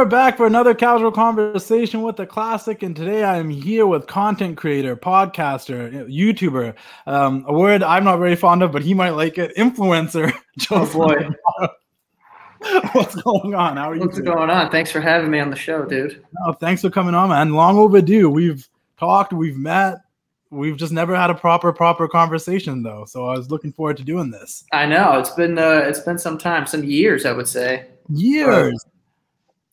are back for another casual conversation with the classic, and today I am here with content creator, podcaster, YouTuber, a word I'm not very fond of, but he might like it, influencer. Oh boy. What's going on? How are you? What's going on? Thanks for having me on the show, dude. No, thanks for coming on, man. Long overdue. We've talked, we've met. We've just never had a proper conversation, though. So I was looking forward to doing this. I know it's been some time, some years, I would say. Years.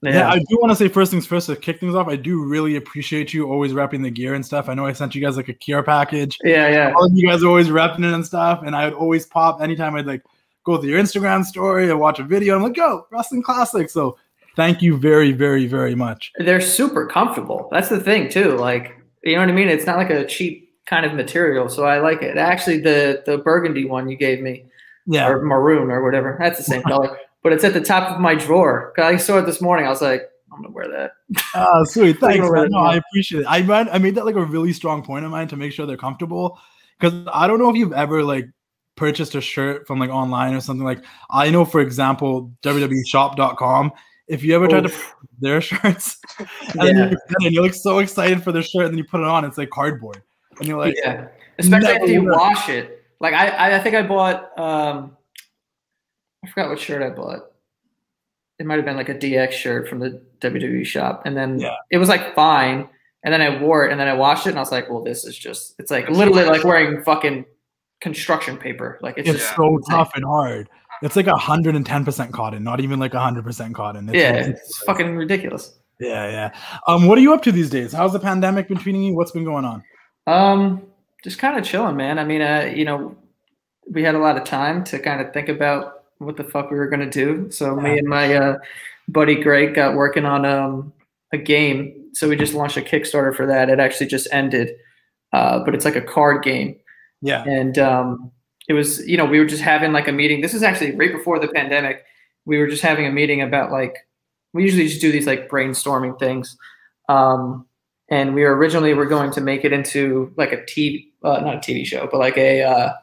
Yeah, I do want to say first things first to kick things off. I do really appreciate you always repping the gear and stuff. I know I sent you guys like a gear package. Yeah. All of you guys are always repping it and stuff. And I would always pop anytime I'd like go through your Instagram story and watch a video. I'm like, yo, wrestling classic. So thank you very, very, very much. They're super comfortable. That's the thing too. Like, you know what I mean? It's not like a cheap kind of material. So I like it. Actually, the burgundy one you gave me, or maroon or whatever, that's the same color. But it's at the top of my drawer. I saw it this morning. I was like, I'm gonna wear that. Oh, sweet. Thanks, man. No, I appreciate it. I made that like a really strong point of mine to make sure they're comfortable. Because I don't know if you've ever like purchased a shirt from like online or something. Like I know, for example, www.shop.com. If you ever tried to put their shirts and you look so excited for the shirt and then you put it on, it's like cardboard. And you're like, yeah. Especially after you wash it. Like I think I bought I forgot what shirt I bought. It might have been like a DX shirt from the WWE shop. And then it was like fine. And then I wore it and then I washed it and I was like, well, this is just, it's like literally like wearing fucking construction paper. Like it's just so tough and hard. It's like 110% cotton, not even like 100% cotton. It's fucking ridiculous. Yeah. What are you up to these days? How's the pandemic been treating you? What's been going on? Just kind of chilling, man. I mean, you know, we had a lot of time to kind of think about what the fuck we were going to do. So me and my buddy Greg got working on a game. So we just launched a Kickstarter for that. It actually just ended, but it's like a card game. Yeah. And it was, you know, we were just having like a meeting. This is actually right before the pandemic. We were just having a meeting about like, we usually just do these like brainstorming things. And we were going to make it into like a TV, not a TV show, but like a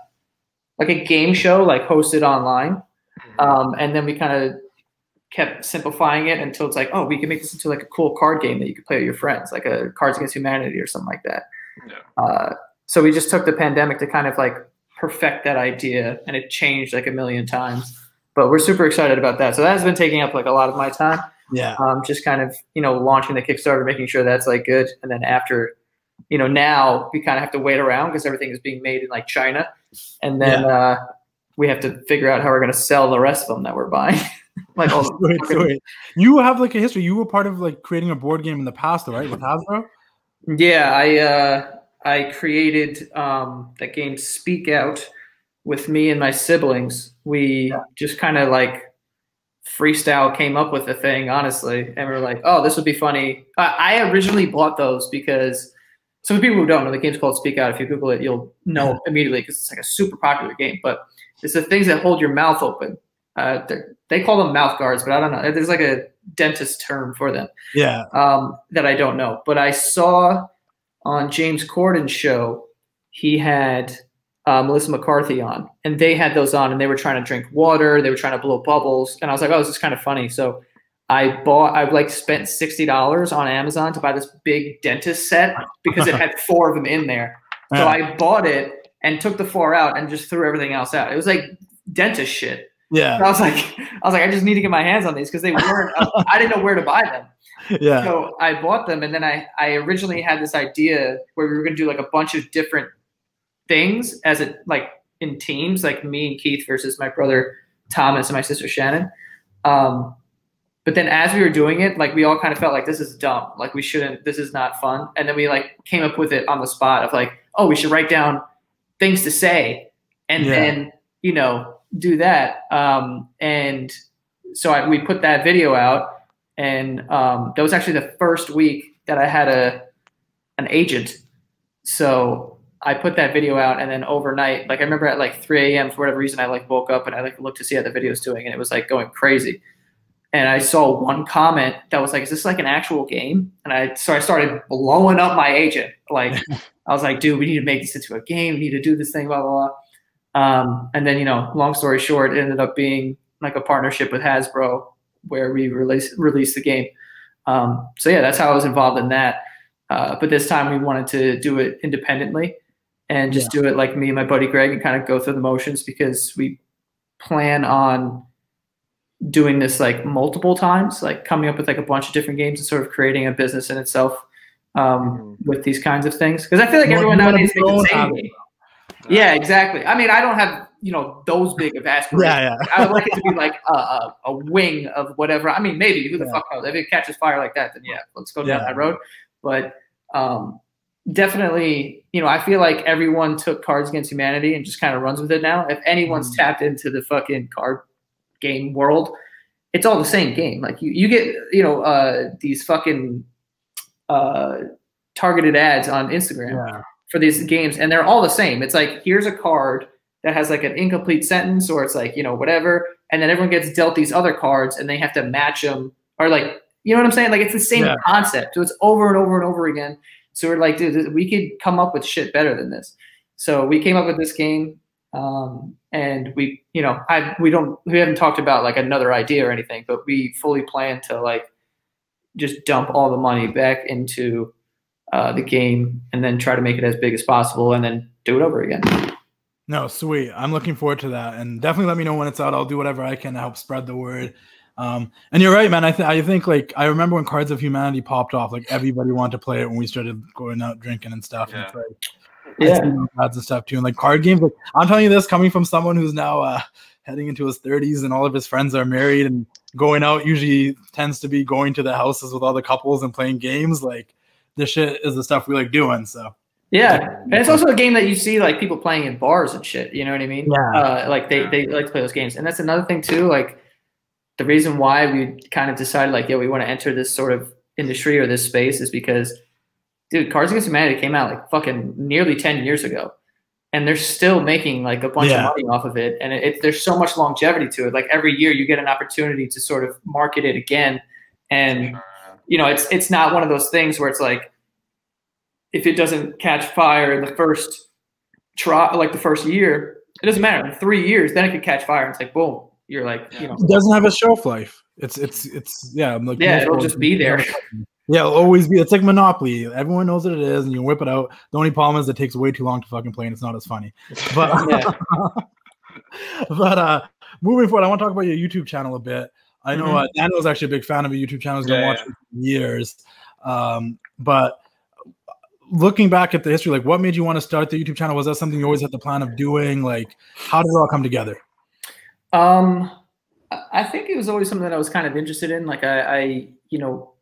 game show, like hosted online. And then we kind of kept simplifying it until it's like, oh, we can make this into like a cool card game that you could play with your friends, like a Cards Against Humanity or something like that. Yeah. So we just took the pandemic to kind of like perfect that idea, and it changed like a million times. But we're super excited about that. So that has been taking up like a lot of my time. Yeah. Just kind of, you know, launching the Kickstarter, making sure that's like good. And then after, you know, now we kind of have to wait around because everything is being made in like China. And then we have to figure out how we're going to sell the rest of them that we're buying. Like all wait. You have like a history. You were part of like creating a board game in the past, though, right? With Hasbro? Yeah, I created that game Speak Out with me and my siblings. We just kind of like freestyle came up with the thing, honestly. And we were like, oh, this would be funny. I originally bought those because some people who don't know, the game's called Speak Out. If you Google it, you'll know immediately because it's like a super popular game. But it's the things that hold your mouth open. They call them mouth guards, but I don't know. There's like a dentist term for them. Yeah. That I don't know. But I saw on James Corden's show, he had Melissa McCarthy on, and they had those on, and they were trying to drink water. They were trying to blow bubbles. And I was like, oh, this is kind of funny. So I like spent $60 on Amazon to buy this big dentist set because it had 4 of them in there. So I bought it and took the 4 out and just threw everything else out. It was like dentist shit. Yeah. So I was like, I just need to get my hands on these because they weren't. I didn't know where to buy them. Yeah. So I bought them, and then I originally had this idea where we were going to do like a bunch of different things as it like in teams, like me and Keith versus my brother Thomas and my sister Shannon. But then as we were doing it, like we all kind of felt like this is dumb. Like we shouldn't. This is not fun. And then we like came up with it on the spot of like, oh, we should write down things to say, and then you know do that. And so we put that video out. And that was actually the first week that I had an agent. So I put that video out, and then overnight, like I remember at like 3 a.m. for whatever reason, I like woke up and I like looked to see how the video was doing, and it was like going crazy. And I saw one comment that was like, "Is this like an actual game?" And so I started blowing up my agent. Like I was like, "Dude, we need to make this into a game. We need to do this thing, blah blah blah." And then, you know, long story short, it ended up being like a partnership with Hasbro where we released the game. So yeah, that's how I was involved in that. But this time we wanted to do it independently and just do it like me and my buddy Greg and kind of go through the motions, because we plan on doing this like multiple times, like coming up with like a bunch of different games and sort of creating a business in itself with these kinds of things. Because I feel like everyone nowadays thinks the same game. Yeah, exactly. I mean, I don't have, you know, those big of aspirations. I would like it to be like a wing of whatever. I mean, maybe, who the fuck knows? If it catches fire like that, then yeah, let's go down that road. But definitely, you know, I feel like everyone took Cards Against Humanity and just kind of runs with it now. If anyone's tapped into the fucking card game world, it's all the same game. Like you get, you know, these fucking targeted ads on Instagram for these games, and they're all the same. It's like, here's a card that has like an incomplete sentence, or it's like, you know, whatever, and then everyone gets dealt these other cards and they have to match them, or like, you know what I'm saying? Like, it's the same concept. So it's over and over and over again. So we're like, dude, we could come up with shit better than this. So we came up with this game, and we, you know, we haven't talked about like another idea or anything, but we fully plan to like just dump all the money back into the game and then try to make it as big as possible and then do it over again. No, sweet. I'm looking forward to that, and definitely let me know when it's out. I'll do whatever I can to help spread the word. And you're right, man. I think like, I remember when Cards of Humanity popped off, like everybody wanted to play it when we started going out drinking and stuff. And it's like, and stuff too. And like card games, like, I'm telling you this coming from someone who's now heading into his 30s, and all of his friends are married, and going out usually tends to be going to the houses with all the couples and playing games. Like, this shit is the stuff we like doing. So yeah, and it's also a game that you see like people playing in bars and shit. You know what I mean? Yeah. Like they like to play those games, and that's another thing too. Like, the reason why we kind of decided like, yeah, we want to enter this sort of industry or this space is because, dude, Cards Against Humanity came out like fucking nearly 10 years ago, and they're still making like a bunch of money off of it. And there's so much longevity to it. Like, every year you get an opportunity to sort of market it again. And, you know, it's not one of those things where it's like, if it doesn't catch fire in the first try, like the first year, it doesn't matter. In 3 years, then it could catch fire. And it's like, boom. You're like, you know, it doesn't have a shelf life. It's I'm like, it'll just be there. Yeah, it'll always be. It's like Monopoly. Everyone knows what it is, and you whip it out. The only problem is it takes way too long to fucking play, and it's not as funny. But but moving forward, I want to talk about your YouTube channel a bit. I know Daniel's actually a big fan of your YouTube channel. He's been watching for years. But looking back at the history, like, what made you want to start the YouTube channel? Was that something you always had the plan of doing? Like, how did it all come together? I think it was always something that I was kind of interested in. Like, I you know,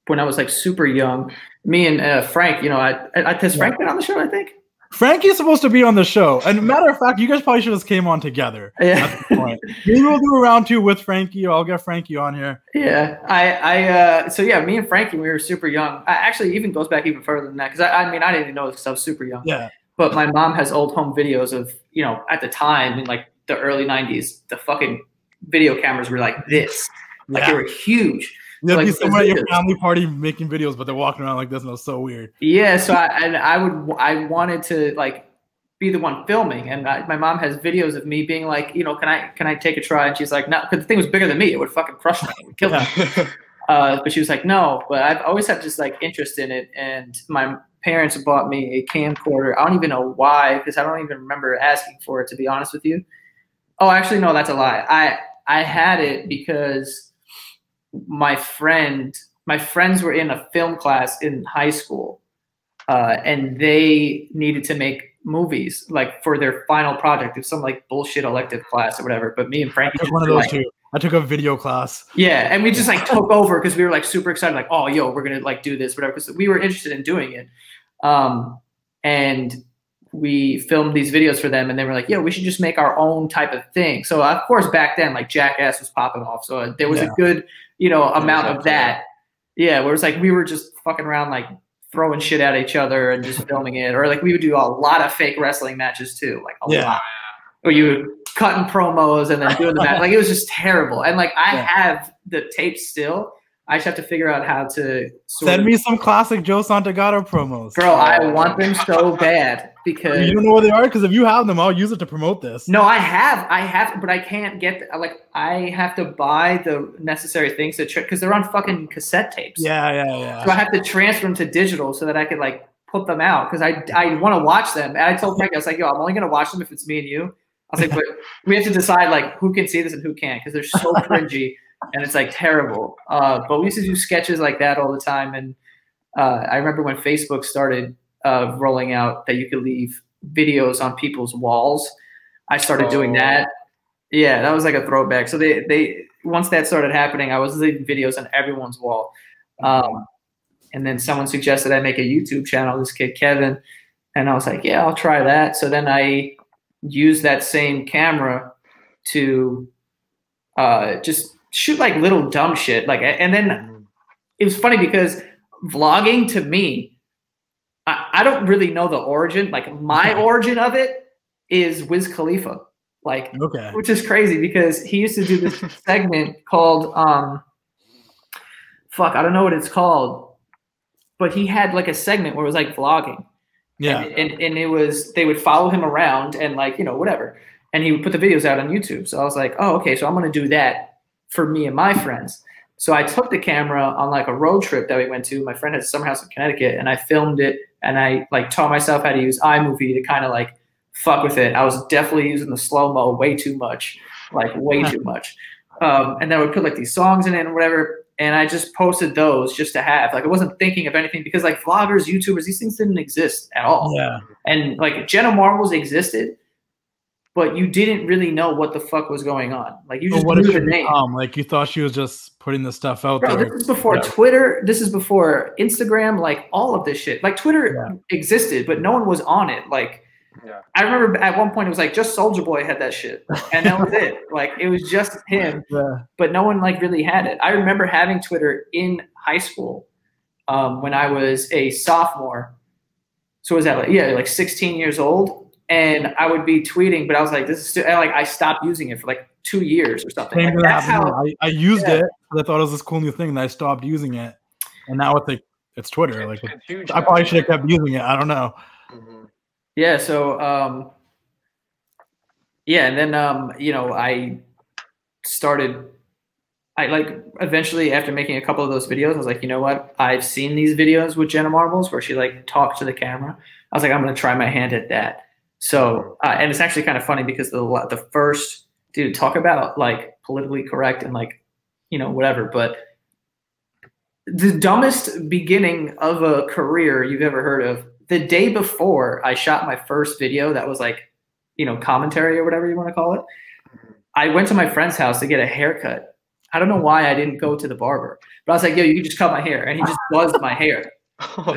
when I was like super young, me and Frank, you know, has Frank been on the show? I think Frankie's supposed to be on the show. And matter of fact, you guys probably should have came on together. Yeah. At the point. Maybe we'll do a round 2 with Frankie, or I'll get Frankie on here. Yeah. So yeah, me and Frankie, we were super young. I actually even goes back even further than that. Cause I mean, I didn't even know this because I was super young. Yeah. But my mom has old home videos of, you know, at the time in like the early 90s, the fucking video cameras were like this. Like, they were huge. There'll like, be someone at your family party making videos, but they're walking around like this, and it was so weird. Yeah, so I wanted to like be the one filming, and my mom has videos of me being like, you know, can I take a try? And she's like, no, because the thing was bigger than me. It would fucking crush me. It would kill me. But she was like, no. But I've always had just like interest in it, and my parents bought me a camcorder. I don't even know why, because I don't even remember asking for it, to be honest with you. Oh, actually, no, that's a lie. I had it because my friends were in a film class in high school, and they needed to make movies like for their final project of some like bullshit elective class or whatever. But me and Frankie took one of those too. I took a video class. Yeah, and we just like took over because we were like super excited, like, oh, yo, we're gonna like do this, whatever, because we were interested in doing it. And we filmed these videos for them, and they were like, yeah, we should just make our own type of thing. So of course back then, like, Jackass was popping off, so there was a good, you know, amount of that. Yeah, where it's like we were just fucking around, like throwing shit at each other and just filming it, or like we would do a lot of fake wrestling matches too, like a lot. Or you would cutting promos and then doing the match. Like, it was just terrible. And like I have the tape still, I just have to figure out how to send me some classic Joe Santagato promos. Bro, I want them so bad because you don't know where they are. Because if you have them, I'll use it to promote this. No, I have, but I can't get I have to buy the necessary things to because they're on fucking cassette tapes. Yeah. So I have to transfer them to digital so that I could like put them out because I want to watch them. And I told Frank, I was like, yo, I'm only gonna watch them if it's me and you. I was like, but we have to decide like who can see this and who can't because they're so cringy and it's like terrible. But we used to do sketches like that all the time. And I remember when Facebook started rolling out that you could leave videos on people's walls. I started doing that. Yeah, that was like a throwback. So they once that started happening, I was leaving videos on everyone's wall. And then someone suggested I make a YouTube channel, this kid Kevin. And I was like, yeah, I'll try that. So then I use that same camera to just shoot like little dumb shit. Like, and then it was funny because vlogging to me, I don't really know the origin. Like my origin of it is Wiz Khalifa, like, which is crazy because he used to do this segment called, fuck, I don't know what it's called, but he had like a segment where it was like vlogging. Yeah. And it was, they would follow him around and like, you know, whatever. And he would put the videos out on YouTube. So I was like, oh, okay. So I'm going to do that for me and my friends. So I took the camera on like a road trip that we went to. My friend had a summer house in Connecticut and I filmed it and I like taught myself how to use iMovie to kind of like fuck with it. I was definitely using the slow-mo way too much, like way too much. And then I would put like these songs in it and whatever. And I just posted those just to have, like, I wasn't thinking of anything because like vloggers, YouTubers, these things didn't exist at all. Yeah. And like Jenna Marbles existed, but you didn't really know what the fuck was going on. Like you just knew the name. Like you thought she was just putting the stuff out there. This is before Twitter. This is before Instagram, like all of this shit. Like Twitter existed, but no one was on it. Like I remember at one point it was like just Soulja Boy had that shit. And that was it. Like it was just him, but no one like really had it. I remember having Twitter in high school when I was a sophomore. So was that like 16 years old? And I would be tweeting, but I was like, this is still, like I stopped using it for like 2 years or something. Like, that's how I used it. I thought it was this cool new thing, and I stopped using it. And now it's like it's Twitter. Like I probably should have kept using it. I don't know. Yeah. So and then you know, I like eventually after making a couple of those videos, I was like, you know what? I've seen these videos with Jenna Marbles where she like talks to the camera. I was like, I'm gonna try my hand at that. So, and it's actually kind of funny because the first, dude, talk about like politically correct and like, you know, whatever, but the dumbest beginning of a career you've ever heard of, the day before I shot my first video that was like, you know, commentary or whatever you want to call it, I went to my friend's house to get a haircut. I don't know why I didn't go to the barber, but I was like, yo, you can just cut my hair. And he just buzzed my hair.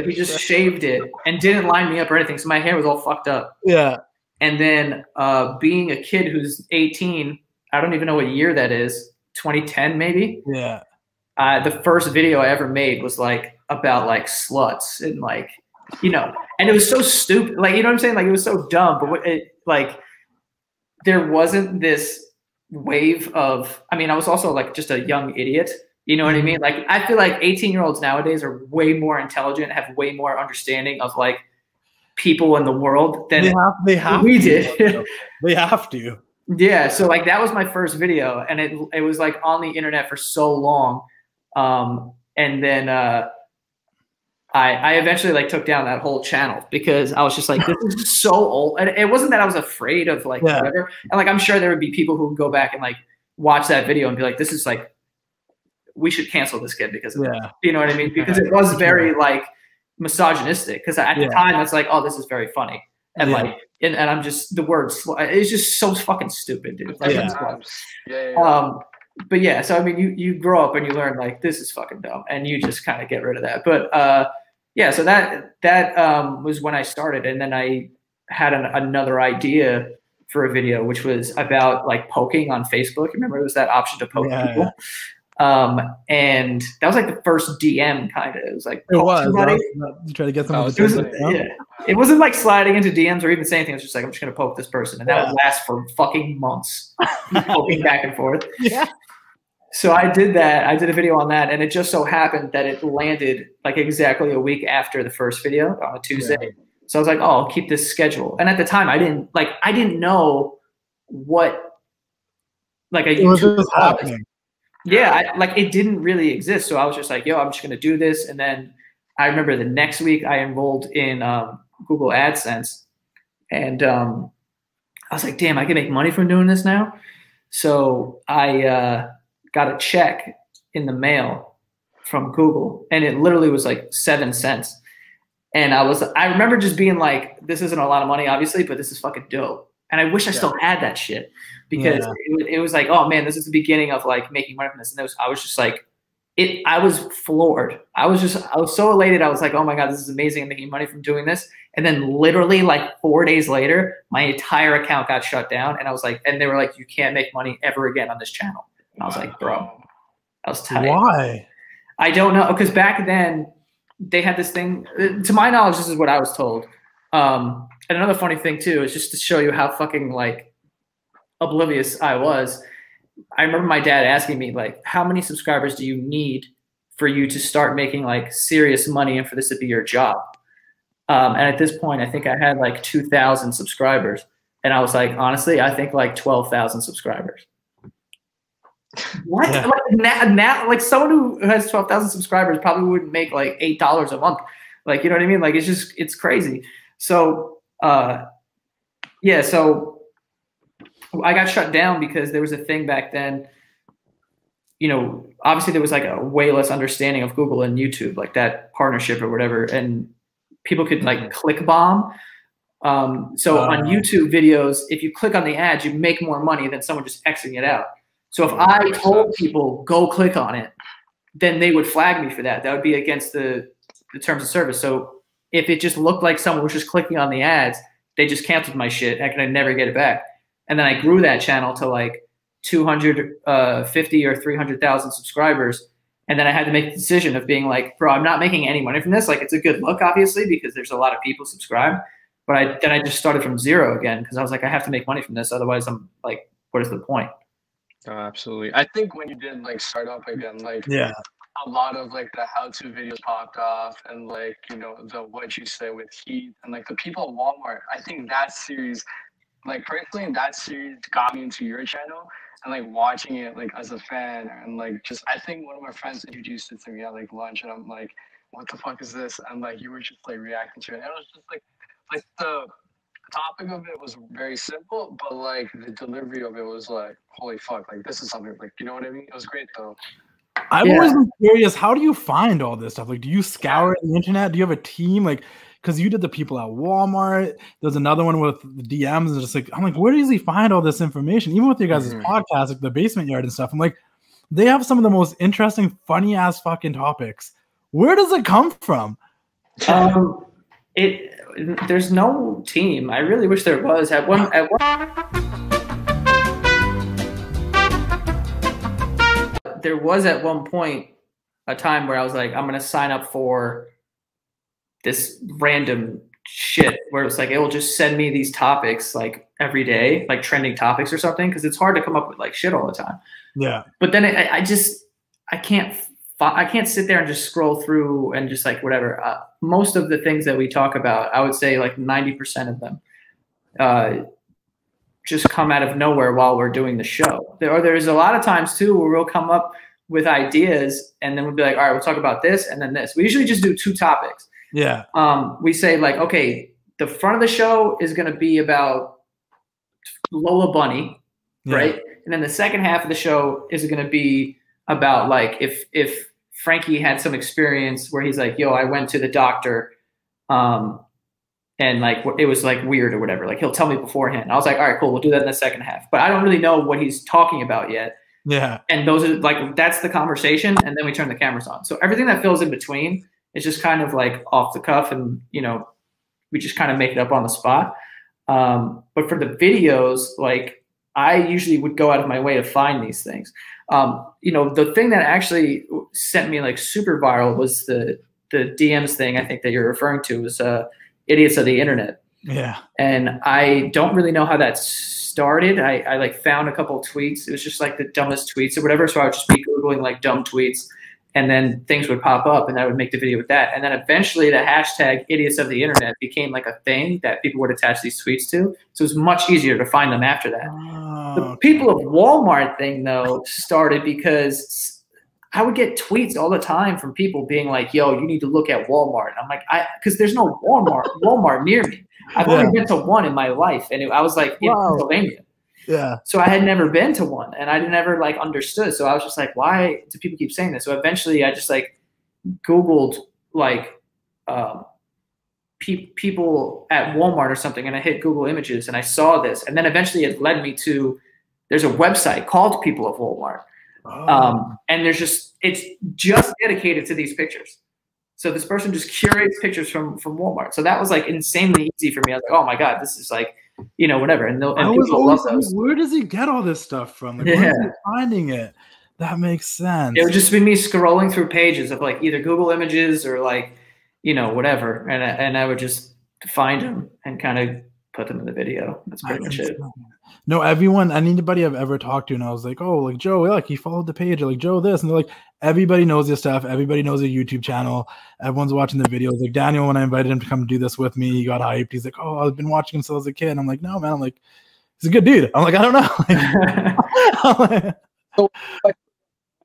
He just shaved it and didn't line me up or anything. So my hair was all fucked up. Yeah. And then being a kid who's 18, I don't even know what year that is, 2010 maybe? Yeah. The first video I ever made was like about like sluts and like, you know, and it was so stupid. Like, you know what I'm saying? Like it was so dumb, but like there wasn't this wave of, I mean, I was also like just a young idiot. You know what I mean? Like, I feel like 18-year-olds nowadays are way more intelligent, have way more understanding of like people in the world than we did. They have to. Yeah. So like that was my first video, and it was like on the internet for so long, and then I eventually like took down that whole channel because I was just like, this is so old, and it wasn't that I was afraid of like whatever, and like I'm sure there would be people who would go back and like watch that video and be like, this is like, we should cancel this kid because of that. You know what I mean? Because it was very like misogynistic. Because at the time, it's like, oh, this is very funny, and like, and I'm just the word. It's just so fucking stupid, dude. Like, but yeah, so I mean, you grow up and you learn like this is fucking dumb, and you just kind of get rid of that. But yeah, so that was when I started, and then I had another idea for a video, which was about like poking on Facebook. Remember, there was that option to poke people. And that was like the first DM kind of. It was like you try to get them. It wasn't like sliding into DMs or even saying anything. It was just like, I'm just gonna poke this person, and that would last for fucking months, poking back and forth. Yeah. So I did that. I did a video on that, and it just so happened that it landed like exactly a week after the first video on a Tuesday. Yeah. So I was like, oh, I'll keep this schedule. And at the time, I didn't know what like a YouTube was happening. Yeah, it didn't really exist. So I was just like, yo, I'm just gonna do this. And then I remember the next week I enrolled in Google AdSense, and I was like, damn, I can make money from doing this now. So I got a check in the mail from Google, and it literally was like 7 cents. And I remember just being like, this isn't a lot of money, obviously, but this is fucking dope. And I wish I still had that shit, because it was like, oh man, this is the beginning of like making money from this. And I was just like, I was floored. I was so elated. I was like, oh my God, this is amazing. I'm making money from doing this. And then literally like 4 days later, my entire account got shut down. And I was like, and they were like, you can't make money ever again on this channel. And I was like, bro, I was tired. Why? I don't know. Because back then they had this thing, to my knowledge, this is what I was told. And another funny thing too, is just to show you how fucking like oblivious I was. I remember my dad asking me like, how many subscribers do you need for you to start making like serious money and for this to be your job? And at this point, I think I had like 2,000 subscribers. And I was like, honestly, I think like 12,000 subscribers. What? Yeah. Like now, like someone who has 12,000 subscribers probably wouldn't make like $8 a month. Like, you know what I mean? Like, it's crazy. So, yeah, so I got shut down because there was a thing back then, you know, obviously there was like a way less understanding of Google and YouTube, like that partnership or whatever. And people could like click bomb. So on YouTube videos, if you click on the ads, you make more money than someone just Xing it out. So if I told people go click on it, then they would flag me for that. That would be against the terms of service. So if it just looked like someone was just clicking on the ads, they just canceled my shit. I could never get it back. And then I grew that channel to like 250 or 300,000 subscribers. And then I had to make the decision of being like, bro, I'm not making any money from this. Like, it's a good look, obviously, because there's a lot of people subscribed. But then I just started from zero again, because I was like, I have to make money from this. Otherwise, I'm like, what is the point? Oh, absolutely. I think when you did like start up again, like a lot of like the how-to videos popped off, and like, you know, the what you say with Heath and like the people at Walmart. I think that series, like personally, that series got me into your channel, and like watching it like as a fan, and like just I think one of my friends introduced it to me at like lunch, and I'm like, what the fuck is this? And like you were just like reacting to it. And it was just like the topic of it was very simple, but like the delivery of it was like, holy fuck, like this is something, like, you know what I mean? It was great though. I've always been curious, how do you find all this stuff? Like, do you scour the internet? Do you have a team? Like, because you did the people at Walmart. There's another one with the DMs. And just like, I'm like, where does he find all this information? Even with your guys' podcast, like the Basement Yard and stuff. I'm like, they have some of the most interesting, funny ass fucking topics. Where does it come from? There's no team. I really wish there was. At one there was at one point a time where I was like, I'm gonna sign up for this random shit where it's like it will just send me these topics like every day, like trending topics or something, because it's hard to come up with like shit all the time. Yeah. But then I can't sit there and just scroll through and just like whatever. Most of the things that we talk about, I would say like 90% of them just come out of nowhere while we're doing the show. There's a lot of times too where we'll come up with ideas and then we'll be like, all right, we'll talk about this and then this. We usually just do 2 topics. Yeah. We say like, okay, the front of the show is going to be about Lola Bunny, right? And then the second half of the show is going to be about like if Frankie had some experience where he's like, yo, I went to the doctor and like it was like weird or whatever. Like he'll tell me beforehand. I was like, all right, cool, we'll do that in the second half. But I don't really know what he's talking about yet. Yeah. And those are like, that's the conversation. And then we turn the cameras on. So everything that fills in between is just kind of like off the cuff and, you know, we just kind of make it up on the spot. But for the videos, like I usually would go out of my way to find these things. You know, the thing that actually sent me like super viral was the DMs thing. I think that you're referring to was idiots of the internet. Yeah. And I don't really know how that started. started, I like found a couple of tweets. It was just like the dumbest tweets or whatever. So I would just be Googling like dumb tweets, and then things would pop up, and I would make the video with that. And then eventually the hashtag idiots of the internet became like a thing that people would attach these tweets to. So it was much easier to find them after that. The people of Walmart thing though started because I would get tweets all the time from people being like, yo, you need to look at Walmart. I'm like, because there's no Walmart near me. I've only been to one in my life, and I was like in Pennsylvania. Yeah. So I had never been to one, and I never like understood. So I was just like, why do people keep saying this? So eventually I just like Googled like people at Walmart or something, and I hit Google Images, and I saw this, and then eventually it led me to, there's a website called People of Walmart. And it's just dedicated to these pictures. So this person just curates pictures from Walmart. So that was like insanely easy for me. I was like, oh my God, this is like, whatever. And people love those. Where does he get all this stuff from? Like, where is he finding it? That makes sense. It would just be me scrolling through pages of like either Google Images or like, whatever. And I would just find them and kind of put them in the video. That's pretty much it. No, anybody I've ever talked to, and I was like, oh, like Joe, like he followed the page, or like Joe this, and they're like, everybody knows this stuff. Everybody knows a YouTube channel. Everyone's watching the videos. Like Daniel, when I invited him to come do this with me, he got hyped. He's like, oh, I've been watching him since I was a kid. And I'm like, no, man. I'm like, he's a good dude. I'm like, I don't know. So, like,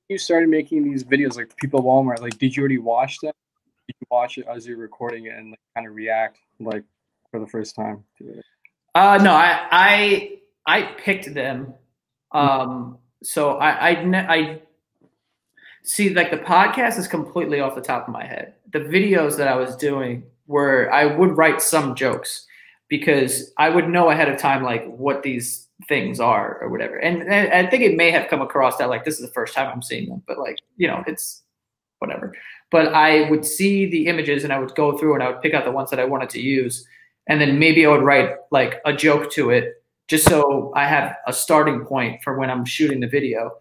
you started making these videos, like People at Walmart. Like, did you already watch them? Did you watch it as you're recording it and like, kind of react like for the first time to it? No, I picked them. So I see, like the podcast is completely off the top of my head. The videos that I was doing were, I would write some jokes because I would know ahead of time, like what these things are or whatever. And I think it may have come across that like, this is the first time I'm seeing them, but like, it's whatever. But I would see the images and I would go through and I would pick out the ones that I wanted to use. And then maybe I would write like a joke to it, just so I have a starting point for when I'm shooting the video.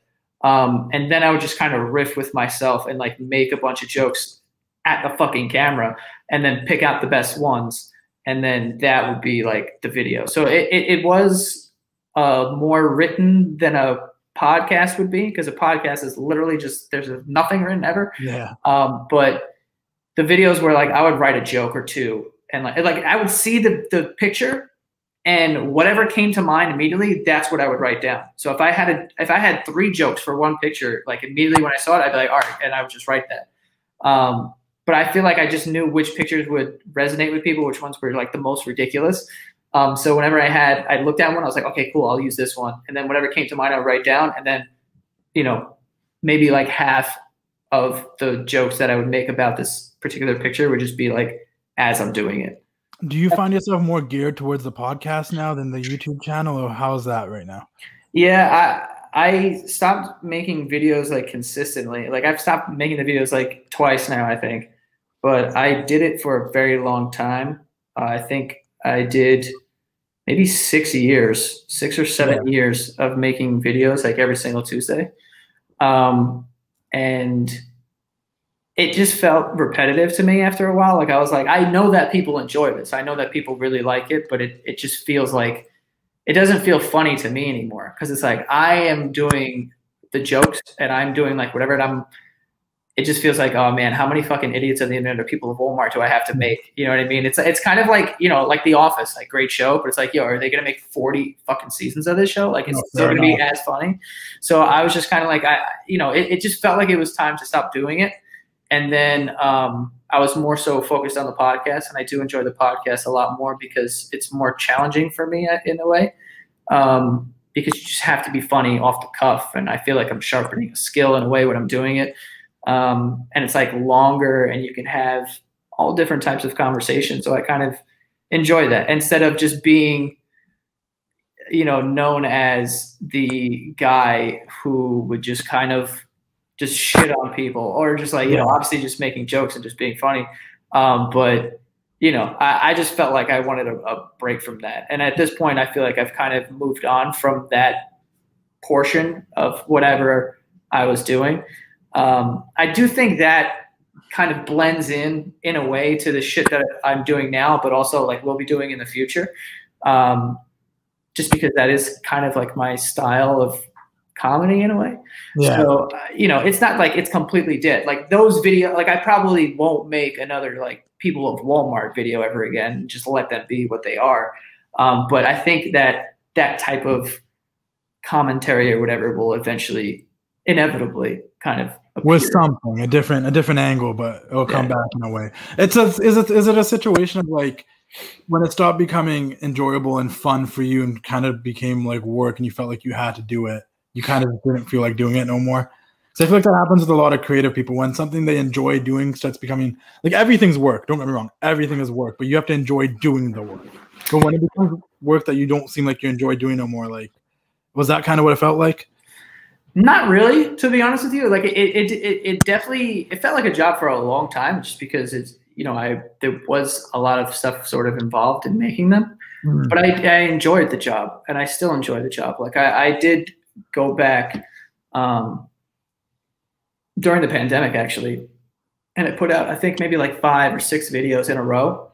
And then I would just kind of riff with myself and like make a bunch of jokes at the fucking camera and then pick out the best ones. And then that would be like the video. So it was more written than a podcast would be, because a podcast is literally just, there's nothing written ever. Yeah. But the videos were like, I would write a joke or two. And like I would see the picture, and whatever came to mind immediately, that's what I would write down. So if I had 3 jokes for one picture, like immediately when I saw it, I'd be like, all right, and I would just write that. But I feel like I just knew which pictures would resonate with people, which ones were like the most ridiculous. So whenever I looked at one, I was like, okay, cool, I'll use this one. And then whatever came to mind, I would write down. And then, maybe like half of the jokes that I would make about this particular picture would just be like, as I'm doing it. Do you find yourself more geared towards the podcast now than the YouTube channel, or how's that right now? Yeah, I stopped making videos like consistently. Like I've stopped making the videos like twice now, I think. But I did it for a very long time. I think I did maybe 6 or 7 years of making videos like every single Tuesday. And it just felt repetitive to me after a while. Like I was like, I know that people enjoy this. I know that people really like it, but it just feels like it doesn't feel funny to me anymore. Cause it's like, I am doing the jokes and I'm doing like whatever. And it just feels like, oh man, how many fucking idiots on the internet or People of Walmart do I have to make? You know what I mean? It's kind of like, like The Office, like great show, but it's like, yo, are they going to make 40 fucking seasons of this show? Like it's still going to be as funny. So I was just kind of like, it just felt like it was time to stop doing it. And then I was more so focused on the podcast, and I do enjoy the podcast a lot more because it's more challenging for me in a way, because you just have to be funny off the cuff, and I feel like I'm sharpening a skill in a way when I'm doing it. And it's like longer, and you can have all different types of conversations. So I kind of enjoy that instead of just being, known as the guy who would just kind of just shit on people, or just like, obviously just making jokes and just being funny. But, I just felt like I wanted a break from that. And at this point, I feel like I've kind of moved on from that portion of whatever I was doing. I do think that kind of blends in a way to the shit that I'm doing now, but also like we'll be doing in the future. just because that is kind of like my style of comedy in a way. Yeah. So, it's not like it's completely dead. Like those videos, like I probably won't make another like people of Walmart video ever again, just let them be what they are. But I think that type of commentary or whatever will eventually, inevitably kind of appear. With something, a different angle, but it'll come back in a way. Is it a situation of like, when it stopped becoming enjoyable and fun for you and kind of became like work and you felt like you had to do it, you kind of didn't feel like doing it no more? So I feel like that happens with a lot of creative people. When something they enjoy doing starts becoming like, everything's work. Don't get me wrong. Everything is work, but you have to enjoy doing the work. But when it becomes work that you don't seem like you enjoy doing no more, like, was that kind of what it felt like? Not really, to be honest with you. Like it definitely, it felt like a job for a long time, just because it's, there was a lot of stuff sort of involved in making them, but I enjoyed the job, and I still enjoy the job. Like I did go back during the pandemic actually, and I put out, I think maybe like 5 or 6 videos in a row,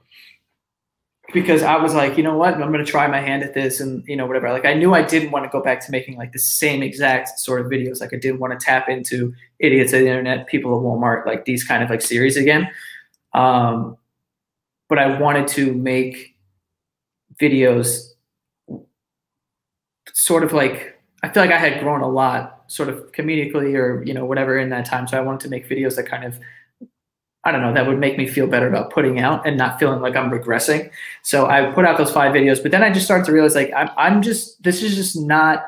because I was like, you know what, I'm going to try my hand at this, and whatever. Like I knew I didn't want to go back to making like the same exact sort of videos. Like I didn't want to tap into idiots of the internet, people at Walmart, like these kind of like series again. But I wanted to make videos sort of like, I feel like I had grown a lot sort of comedically or, whatever in that time. So I wanted to make videos that kind of, I don't know, that would make me feel better about putting out and not feeling like I'm regressing. So I put out those 5 videos, but then I just started to realize like, this is just not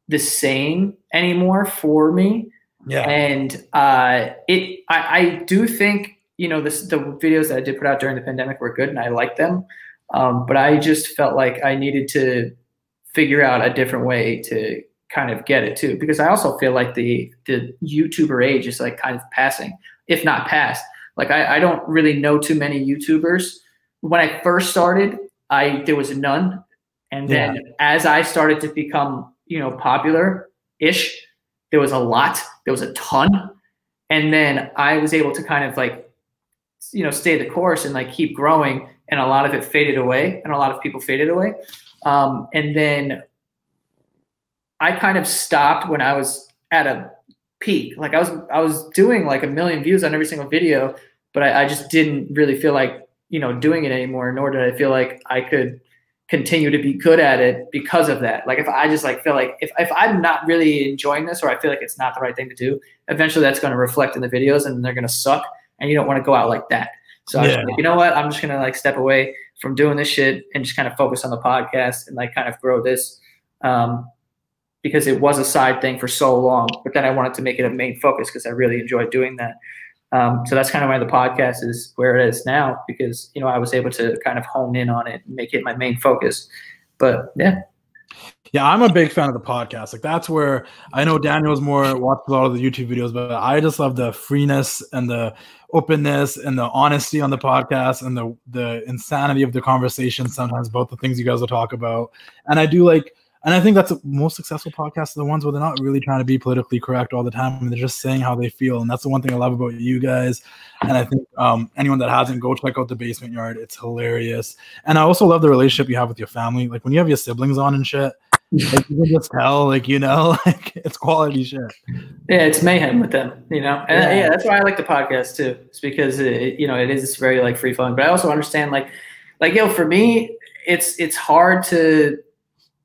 the same anymore for me. Yeah. And, I do think, the videos that I did put out during the pandemic were good and I liked them. But I just felt like I needed to figure out a different way to kind of get it too, because I also feel like the YouTuber age is like kind of passing, if not past. Like I don't really know too many YouTubers. When I first started, there was none. And then as I started to become, popular-ish, there was a lot, there was a ton. And then I was able to kind of like, stay the course and like keep growing, and a lot of it faded away and a lot of people faded away. And then I kind of stopped when I was at a peak. Like I was doing like 1 million views on every single video, but I just didn't really feel like, doing it anymore, nor did I feel like I could continue to be good at it because of that. Like if I just like feel like if I'm not really enjoying this, or I feel like it's not the right thing to do, eventually that's going to reflect in the videos and they're going to suck. And you don't want to go out like that. So I was like, you know what? I'm just going to like step away from doing this shit and just kind of focus on the podcast and like kind of grow this, because it was a side thing for so long. But then I wanted to make it a main focus because I really enjoyed doing that. So that's kind of why the podcast is where it is now, because, I was able to kind of hone in on it and make it my main focus. But yeah. Yeah, I'm a big fan of the podcast. Like that's where I know Daniel's more watched a lot of the YouTube videos, but I just love the freeness and the openness and the honesty on the podcast and the insanity of the conversation sometimes about the things you guys will talk about. And I do like, and I think that's the most successful podcasts are the ones where they're not really trying to be politically correct all the time. And they're just saying how they feel. And that's the one thing I love about you guys. And I think anyone that hasn't, go check out The Basement Yard. It's hilarious. And I also love the relationship you have with your family. Like when you have your siblings on and shit, like you can just tell, like, like it's quality shit. Yeah, it's mayhem with them, And yeah, that's why I like the podcast too. It's because it is very like free flowing. But I also understand like for me, it's hard to.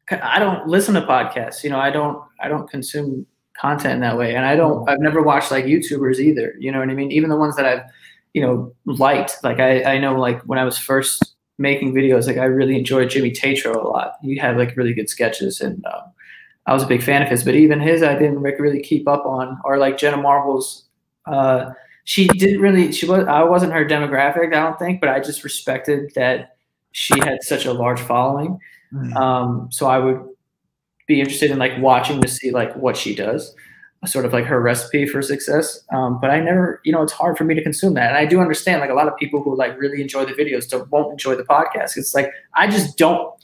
I don't listen to podcasts. I don't consume content in that way, and I've never watched like YouTubers either. You know what I mean? Even the ones that I've liked. Like I know like when I was first making videos, like I really enjoyed Jimmy Tatro a lot. He had like really good sketches, and I was a big fan of his. But even his, I didn't really keep up on. Or like Jenna Marbles, she didn't really. I wasn't her demographic, I don't think, but I just respected that she had such a large following. So I would be interested in like watching to see like what she does, sort of like her recipe for success. But I never, it's hard for me to consume that. And I do understand like a lot of people who like really enjoy the videos won't enjoy the podcast. It's like, I just don't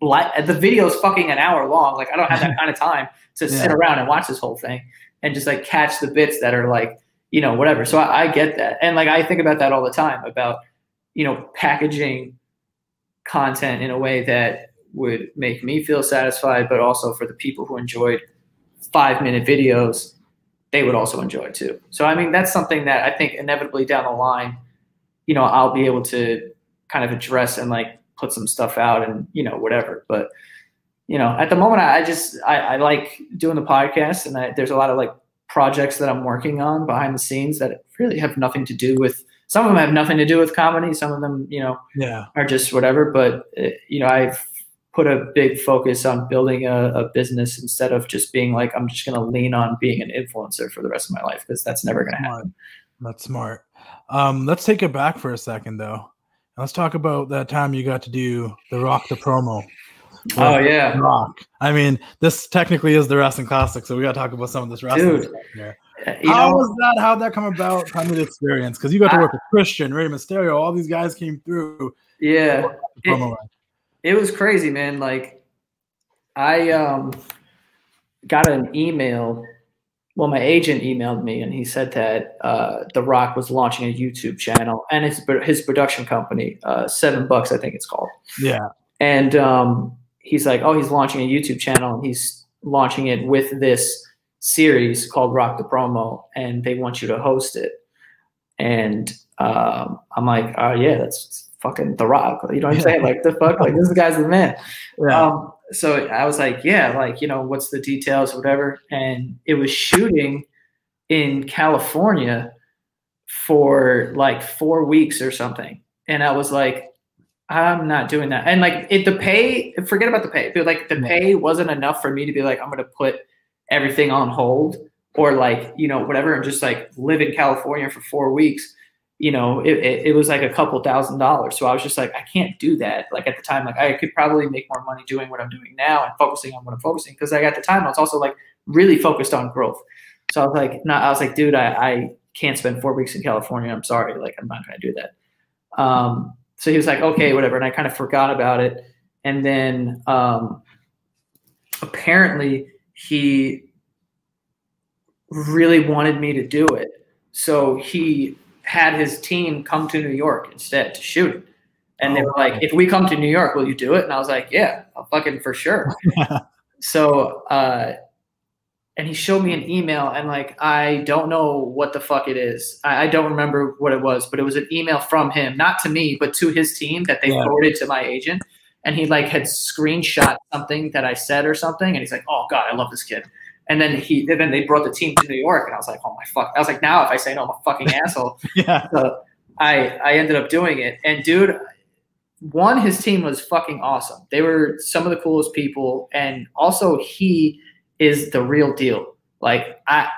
like the video's fucking an hour long. Like I don't have that kind of time to sit around and watch this whole thing and just like catch the bits that are like, whatever. So I get that. And like, I think about that all the time about, packaging content in a way that would make me feel satisfied, but also for the people who enjoyed 5-minute videos, they would also enjoy too. So, I mean, that's something that I think inevitably down the line, you know, I'll be able to kind of address and like put some stuff out and, you know, whatever. But, you know, at the moment, I like doing the podcast, and there's a lot of like projects that I'm working on behind the scenes that really have nothing to do with, some of them have nothing to do with comedy. Some of them, you know, are just whatever. But, you know, I've put a big focus on building a business instead of just being like, I'm just going to lean on being an influencer for the rest of my life, because that's never going to happen. That's smart. Let's take it back for a second, though. Let's talk about that time you got to do the Rock the promo. Oh, yeah. Rock. I mean, this technically is the wrestling classic, so we got to talk about some of this wrestling. Dude, here. How'd that come about? Kind of the experience, because you got to work with Christian, Rey Mysterio, all these guys came through. Yeah, it was crazy, man. Like, I got an email. Well, my agent emailed me, and he said that The Rock was launching a YouTube channel, and his production company, $7, I think it's called. Yeah, and he's like, oh, he's launching a YouTube channel, and he's launching it with this series called Rock the Promo, and they want you to host it. And I'm like, oh yeah, that's fucking The Rock. You know what I'm saying? Like, the fuck, like, this guy's the man. Yeah. So I was like, yeah, like, you know, what's the details, whatever. And it was shooting in California for like 4 weeks or something. And I was like, I'm not doing that. And like, the pay, forget about the pay. But like, the pay wasn't enough for me to be like, I'm going to put everything on hold, or like, you know, whatever, and just like live in California for 4 weeks. You know, it was like a couple $1,000s. So I was just like, I can't do that. Like, at the time, like, I could probably make more money doing what I'm doing now and focusing on what I'm focusing. Because like, at the time, I was also like really focused on growth. So I was like, no, I was like, dude, I can't spend 4 weeks in California. I'm sorry. Like, I'm not going to do that. So he was like, okay, whatever. And I kind of forgot about it. And then apparently he really wanted me to do it. So he had his team come to New York instead to shoot it. And they were like, if we come to New York, will you do it? And I was like, yeah, I'll fucking for sure. So, and he showed me an email, and like, I don't know what the fuck it is. I don't remember what it was, but it was an email from him, not to me, but to his team that they forwarded to my agent. And he like had screenshot something that I said or something. And he's like, oh God, I love this kid. And then they brought the team to New York, and I was like, oh my fuck. I was like, now if I say no, I'm a fucking asshole. Yeah. So I ended up doing it. And dude, his team was fucking awesome. They were some of the coolest people. And also he is the real deal. Like, I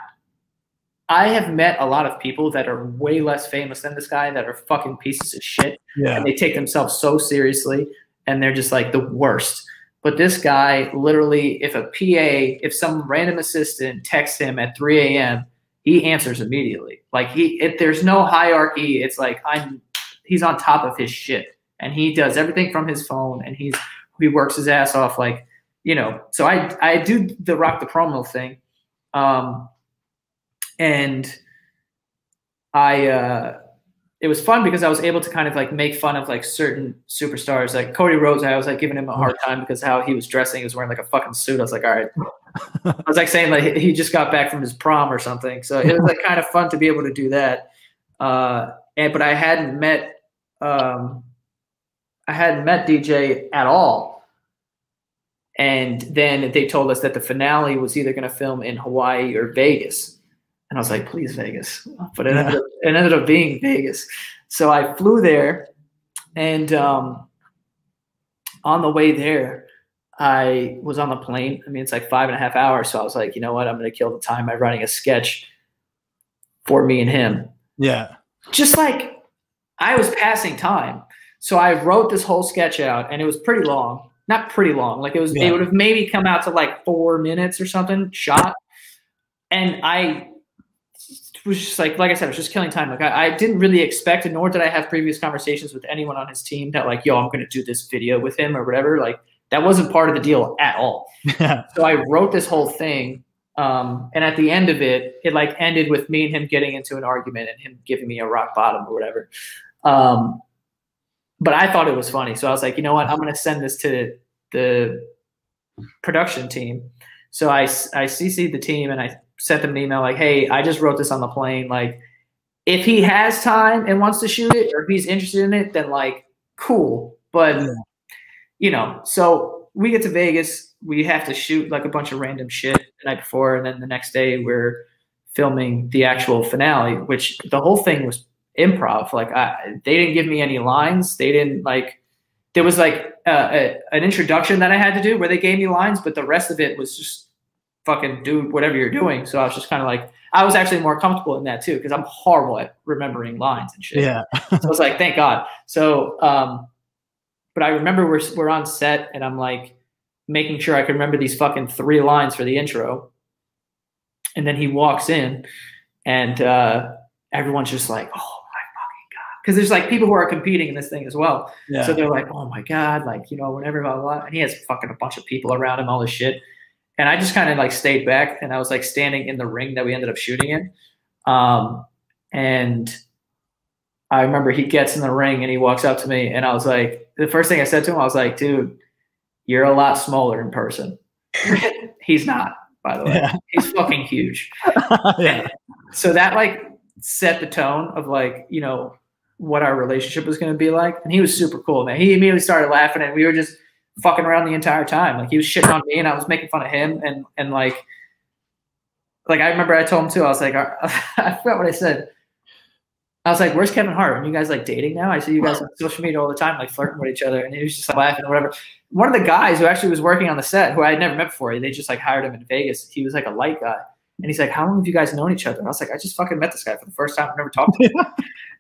have met a lot of people that are way less famous than this guy that are fucking pieces of shit. Yeah. And they take themselves so seriously, and they're just like the worst. But this guy, literally, if some random assistant texts him at 3 a.m., he answers immediately. Like, there's no hierarchy. It's like he's on top of his shit, and he does everything from his phone, and he works his ass off. Like, you know, so I do the Rock the Promo thing, and it was fun because I was able to kind of like make fun of like certain superstars, like Cody Rhodes. I was like giving him a hard time because how he was dressing. He was wearing like a fucking suit. I was like, all right. I was like saying like he just got back from his prom or something. So it was like kind of fun to be able to do that. But I hadn't met DJ at all. And then they told us that the finale was either going to film in Hawaii or Vegas. And I was like, please, Vegas. But it ended up being Vegas. So I flew there, and on the way there, I was on the plane. I mean, it's like 5.5 hours. So I was like, you know what? I'm going to kill the time by writing a sketch for me and him. Yeah. Just like I was passing time. So I wrote this whole sketch out, and it was pretty long. Not pretty long. Like it would have maybe come out to like 4 minutes or something shot. And I was just like I said, I was just killing time. Like I didn't really expect, nor did I have previous conversations with anyone on his team that like, yo, I'm going to do this video with him or whatever. Like that wasn't part of the deal at all. So I wrote this whole thing. And at the end of it, it like ended with me and him getting into an argument and him giving me a rock bottom or whatever. But I thought it was funny. So I was like, you know what? I'm going to send this to the production team. So I CC'd the team and I sent them an email like, hey, I just wrote this on the plane. Like, if he has time and wants to shoot it, or if he's interested in it, then like, cool. But you know, so we get to Vegas, we have to shoot like a bunch of random shit the night before, and then the next day we're filming the actual finale, which the whole thing was improv. Like, they didn't give me any lines. They didn't like. There was like an introduction that I had to do where they gave me lines, but the rest of it was just fucking do whatever you're doing. So I was just kind of like, I was actually more comfortable in that too, because I'm horrible at remembering lines and shit. Yeah. So I was like, thank God. So, but I remember we're on set and I'm like making sure I can remember these fucking 3 lines for the intro. And then he walks in and everyone's just like, oh, because there's like people who are competing in this thing as well. Yeah. So they're like, oh my God, like, you know, whatever, blah, blah, blah. And he has fucking a bunch of people around him, all this shit. And I just kind of like stayed back and I was like standing in the ring that we ended up shooting in. And I remember he gets in the ring and he walks up to me and I was like, the first thing I said to him, I was like, dude, you're a lot smaller in person. He's not, by the way. Yeah. He's fucking huge. Yeah. So that like set the tone of like, you know, what our relationship was going to be like. And he was super cool, man. He immediately started laughing and we were just fucking around the entire time. Like, he was shitting on me and I was making fun of him. And like I remember I told him too, I was like, I forgot what I said. I was like, where's Kevin Hart? Are you guys like dating now? I see you guys on social media all the time, like flirting with each other. And he was just like laughing or whatever. One of the guys who actually was working on the set, who I had never met before, they just like hired him in Vegas. He was like a light guy. And he's like, how long have you guys known each other? And I was like, I just fucking met this guy for the first time. I've never talked to him.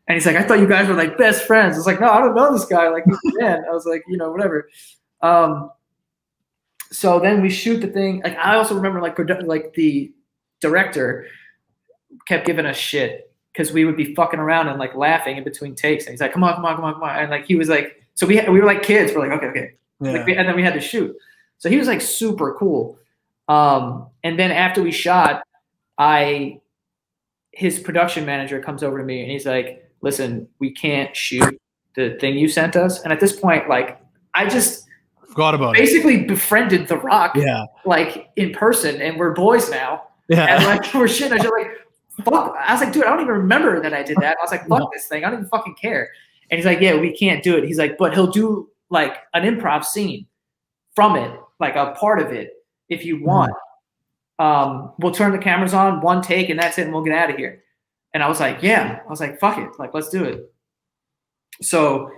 And he's like, I thought you guys were like best friends. I was like, no, I don't know this guy. Like, he's a man. I was like, you know, whatever. So then we shoot the thing. Like, I also remember like the director kept giving us shit because we would be fucking around and like laughing in between takes. And he's like, come on. And like, he was like, so we were like kids. We're like, okay. Yeah. Like, and then we had to shoot. So he was like super cool. And then after we shot, his production manager comes over to me and he's like, listen, we can't shoot the thing you sent us. And at this point, like, I just forgot about basically befriended The Rock, like in person, and we're boys now. Yeah. And like, we're shitting. I was like, fuck. I was like, dude, I don't even remember that I did that. I was like, fuck this thing. I don't even fucking care. And he's like, yeah, we can't do it. He's like, but he'll do like an improv scene from it, like a part of it, if you want. We'll turn the cameras on, 1 take, and that's it, and we'll get out of here. And I was like, yeah. I was like, fuck it. Like, let's do it. So,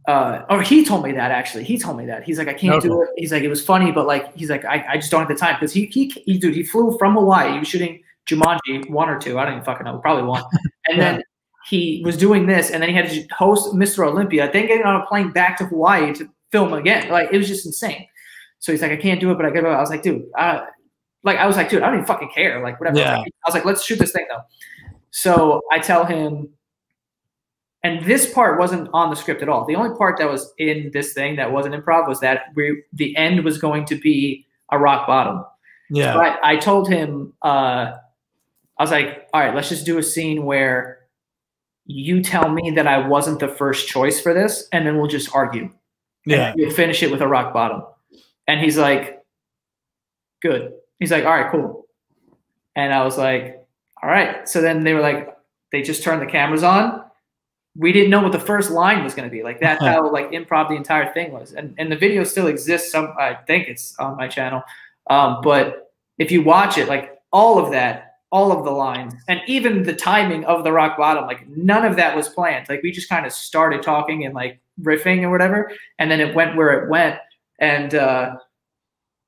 or he told me that, actually. He told me that. He's like, I can't do it. He's like, it was funny, but like, he's like, I just don't have the time. Because he flew from Hawaii. He was shooting Jumanji 1 or 2. I don't even fucking know. Probably 1. And then he was doing this, and then he had to host Mr. Olympia, then getting on a plane back to Hawaii to film again. Like, it was just insane. So he's like, I can't do it, but I get it. I was like, dude, I don't even fucking care. Like, whatever. Yeah. I was like, let's shoot this thing though. So I tell him, and this part wasn't on the script at all. The only part that was in this thing that wasn't improv was that the end was going to be a rock bottom. Yeah. So I told him, I was like, all right, let's just do a scene where you tell me that I wasn't the first choice for this, and then we'll just argue. Yeah. We'll finish it with a rock bottom. And he's like, good. He's like, all right, cool. And I was like, all right. So then they were like, they just turned the cameras on. We didn't know what the first line was going to be. Like, that's how like improv the entire thing was. And the video still exists. I think it's on my channel. But if you watch it, like all of that, all of the lines, and even the timing of the rock bottom, like none of that was planned. Like, we just kind of started talking and like riffing or whatever. And then it went where it went. And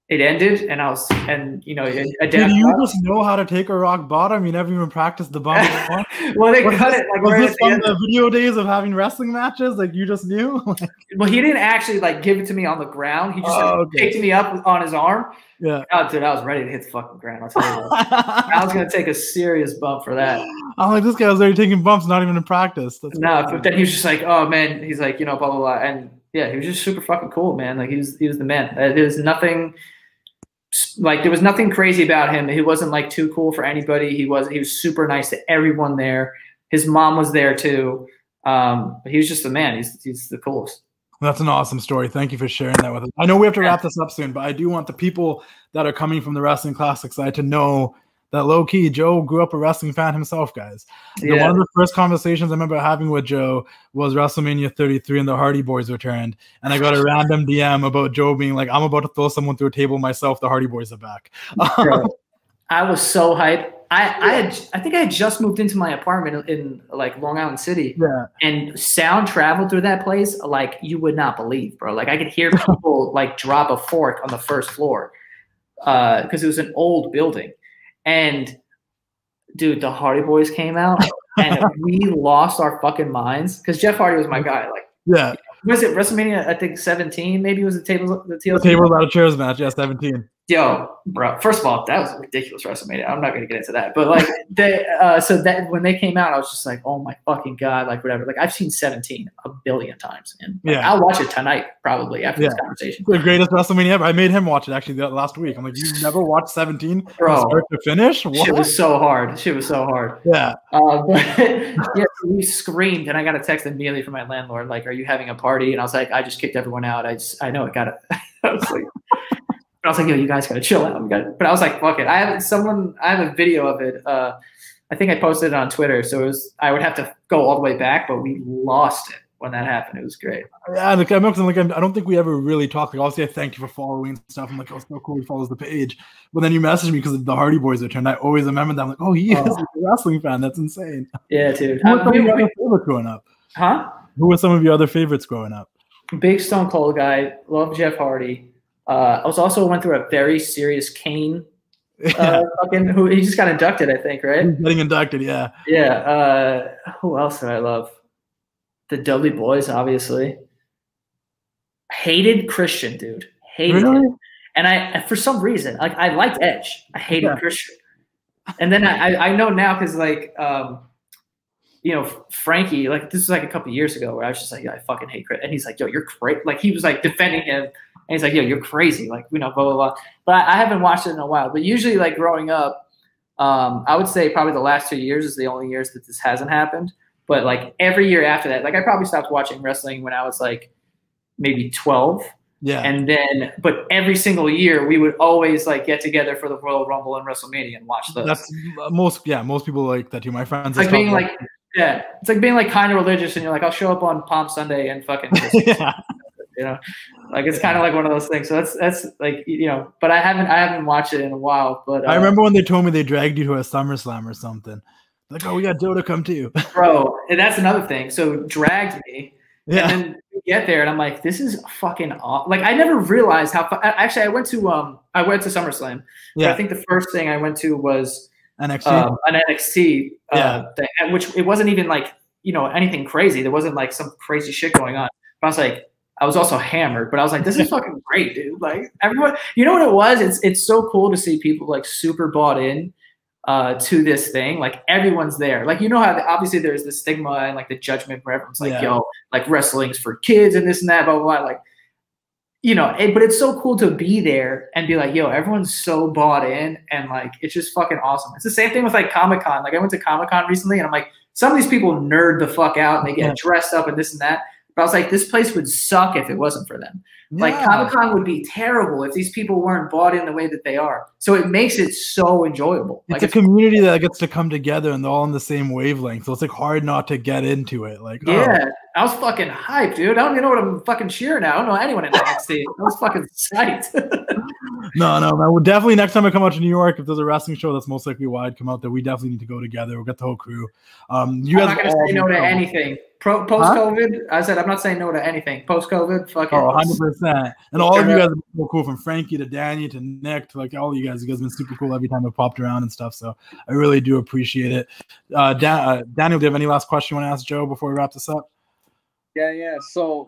it ended, and you know, did you just know how to take a rock bottom? You never even practiced the bump. Well, they cut it like was right this from the video days of having wrestling matches? Like, you just knew? Well, he didn't actually like give it to me on the ground. He just picked me up on his arm. Yeah. Oh, dude, I was ready to hit the fucking ground. I'll tell you what. I was gonna take a serious bump for that. I'm like, this guy was already taking bumps, not even in practice. But then he was just like, oh man, he's like, you know, blah blah blah, and yeah, he was just super fucking cool, man. Like, he was the man. There's nothing. Like, there was nothing crazy about him. He wasn't like too cool for anybody. He was super nice to everyone there. His mom was there too. But he was just the man. He's the coolest. That's an awesome story. Thank you for sharing that with us. I know we have to wrap this up soon, but I do want the people that are coming from the Wrestling Classic side to know that low-key Joe grew up a wrestling fan himself, guys. Yeah. One of the first conversations I remember having with Joe was WrestleMania 33 and the Hardy Boys returned. And I got a random DM about Joe being like, I'm about to throw someone through a table myself. The Hardy Boys are back. I was so hyped. I think I had just moved into my apartment in like Long Island City. Yeah. And sound traveled through that place like you would not believe, bro. Like I could hear people like drop a fork on the first floor because it was an old building. And dude, the Hardy Boys came out and we lost our fucking minds because Jeff Hardy was my guy. Like, yeah, was it WrestleMania? I think 17. Maybe it was the tables out of chairs match. Yeah, 17. Yo, bro. First of all, that was a ridiculous WrestleMania. I'm not gonna get into that, but like, so that when they came out, I was just like, oh my fucking god, like whatever. Like I've seen 17 a billion times, and like, I'll watch it tonight probably after this conversation. The greatest WrestleMania ever. I made him watch it actually last week. I'm like, you never watched 17 bro, from start to finish? What? Shit was so hard. Yeah. But yeah, we screamed, and I got a text immediately from my landlord, like, "Are you having a party?" And I was like, "I just kicked everyone out. I know it got it." I was like. But I was like, yo, you guys gotta chill out. But I was like, fuck it. I have a video of it. I think I posted it on Twitter. So I would have to go all the way back, but we lost it when that happened. It was great. Yeah, I don't think we ever really talked. Like, obviously, I thank you for following and stuff. I'm like, oh, it's so cool he follows the page. But then you messaged me because the Hardy Boys returned. I always remember that. I'm like, oh, he is a wrestling fan. That's insane. Yeah, dude. Who were some of your other favorites growing up? Huh? Who were some of your other favorites growing up? Big Stone Cold guy. Love Jeff Hardy. I was also went through a very serious Kane. He just got inducted, I think, right? He's getting inducted, yeah. Yeah. Who else did I love? The Dudley Boys, obviously. Hated Christian, dude. Hated him. And I, for some reason, like I liked Edge. I hated Christian. And then I know now because like Frankie, like this was like a couple years ago where I was just like, I fucking hate Chris. And he's like, yo, you're crazy. Like he was like defending him. And he's like, yo, you're crazy. Like, blah, blah, blah. But I haven't watched it in a while. But usually like growing up, I would say probably the last 2 years is the only years that this hasn't happened. But like every year after that, like I probably stopped watching wrestling when I was like maybe 12. Yeah. And then, but every single year we would always like get together for the Royal Rumble and WrestleMania and watch those. That's most people like that too. My friends. It's like being like, it's like being like kind of religious and you're like, I'll show up on Palm Sunday and fucking, like it's kind of like one of those things. So that's like, but I haven't watched it in a while, but I remember when they told me they dragged you to a SummerSlam or something. Like, oh, we got Joe to come too. Bro, and that's another thing. So dragged me. Yeah. And then we get there and I'm like, this is fucking awesome. Like I never realized how actually I went to SummerSlam. Yeah. I think the first thing I went to was NXT. An NXT thing, which it wasn't even like, anything crazy. There wasn't like some crazy shit going on. But I was like, I was also hammered, but I was like, this is fucking great, dude. Like everyone, you know what it was? It's so cool to see people like super bought in to this thing. Like everyone's there. Like, how obviously there's the stigma and like the judgment where everyone's like, yo, like wrestling's for kids and this and that, blah, blah, blah. Like, but it's so cool to be there and be like, yo, everyone's so bought in and like, it's just fucking awesome. It's the same thing with like Comic-Con. Like I went to Comic-Con recently and I'm like, some of these people nerd the fuck out and they get dressed up and this and that. But I was like, this place would suck if it wasn't for them. Yeah. Like Comic-Con would be terrible if these people weren't bought in the way that they are. So it makes it so enjoyable. It's a community that gets to come together and they're all on the same wavelength. So it's like hard not to get into it. Like, I was fucking hyped, dude. I don't even know what I'm fucking cheering at. I don't know anyone in NXT. I was fucking psyched. No, man. Well, definitely next time I come out to New York, if there's a wrestling show, that's most likely why I'd come out there. We definitely need to go together. We'll get the whole crew. I'm not going to say no to anything. Post-COVID, I said I'm not saying no to anything. Post-COVID, fucking 100%. And all of you guys are so cool, from Frankie to Danny to Nick to like all you guys. You guys have been super cool every time I popped around and stuff. So I really do appreciate it. Daniel, do you have any last question you want to ask Joe before we wrap this up? Yeah. So,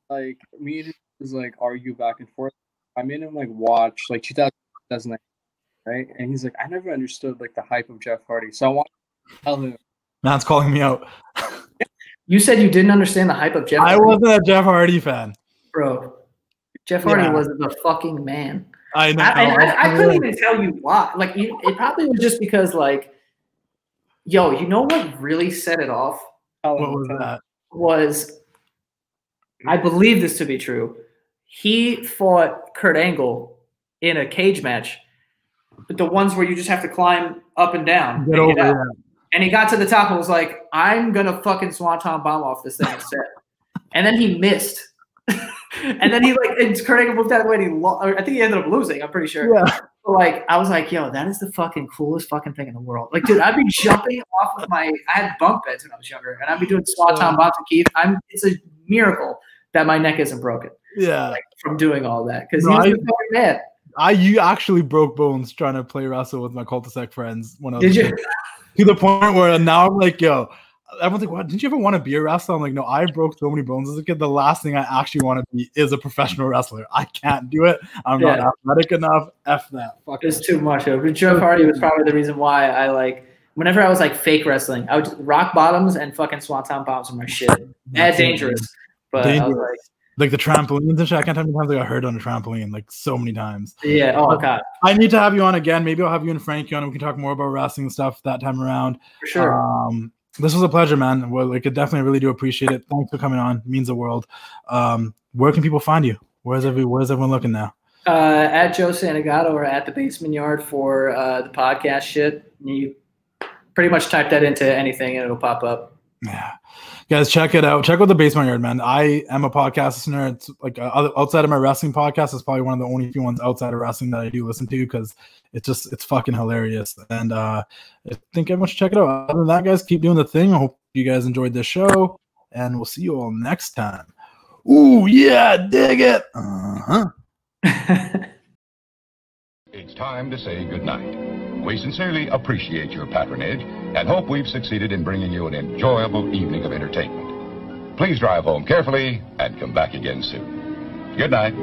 like, me and him was like argue back and forth. I made him like watch like 2009, right? And he's like, I never understood like the hype of Jeff Hardy. So I want to tell him. Man's calling me out. You said you didn't understand the hype of Jeff Hardy. I wasn't a Jeff Hardy fan. Bro, Jeff Hardy was the fucking man. I know. I couldn't even tell you why. Like, it probably was just because, like, yo, you know what really set it off? What was that? Was I believe this to be true. He fought Kurt Angle in a cage match, but the ones where you just have to climb up and down. Get over that. And he got to the top and was like, I'm going to fucking swanton bomb off this thing instead. And then he missed. And then and Kurt Angle moved out of the way and he lost. I think he ended up losing, I'm pretty sure. Yeah. But I was like, yo, that is the fucking coolest fucking thing in the world. Like, dude, I'd be jumping off of I had bunk beds when I was younger, and I'd be doing swanton bombs with Keith. It's a miracle that my neck isn't broken. Yeah. From doing all that. Because he's the fucking man. You actually broke bones trying to play wrestle with my cul-de-sac friends when I was Did you? To the point where now I'm like, yo, everyone's like, what? Didn't you ever want to be a wrestler? I'm like, no, I broke so many bones as a kid. The last thing I actually want to be is a professional wrestler. I can't do it. I'm not athletic enough. F that. Fuck it's too much. Jeff Hardy was probably the reason why I whenever I was fake wrestling, I would rock bottoms and fucking swanton bombs were my shit. That's dangerous. But I was like the trampolines and shit. I can't tell how many times I got hurt on a trampoline, so many times. Yeah. Oh god. I need to have you on again. Maybe I'll have you and Frankie on and we can talk more about wrestling stuff that time around. For sure. This was a pleasure, man. Well, I definitely really do appreciate it. Thanks for coming on. It means the world. Where can people find you? Where's everyone looking now? At Joe Santagato or at the Basement Yard for the podcast shit. You pretty much type that into anything and it'll pop up. Yeah. Guys, check it out. Check out the Basement Yard, man. I am a podcast listener. It's outside of my wrestling podcast, it's probably one of the only few ones outside of wrestling that I do listen to because it's fucking hilarious. And I think everyone should check it out. Other than that, guys, keep doing the thing. I hope you guys enjoyed this show, and we'll see you all next time. Ooh, yeah, dig it. It's time to say goodnight. We sincerely appreciate your patronage and hope we've succeeded in bringing you an enjoyable evening of entertainment. Please drive home carefully and come back again soon. Good night.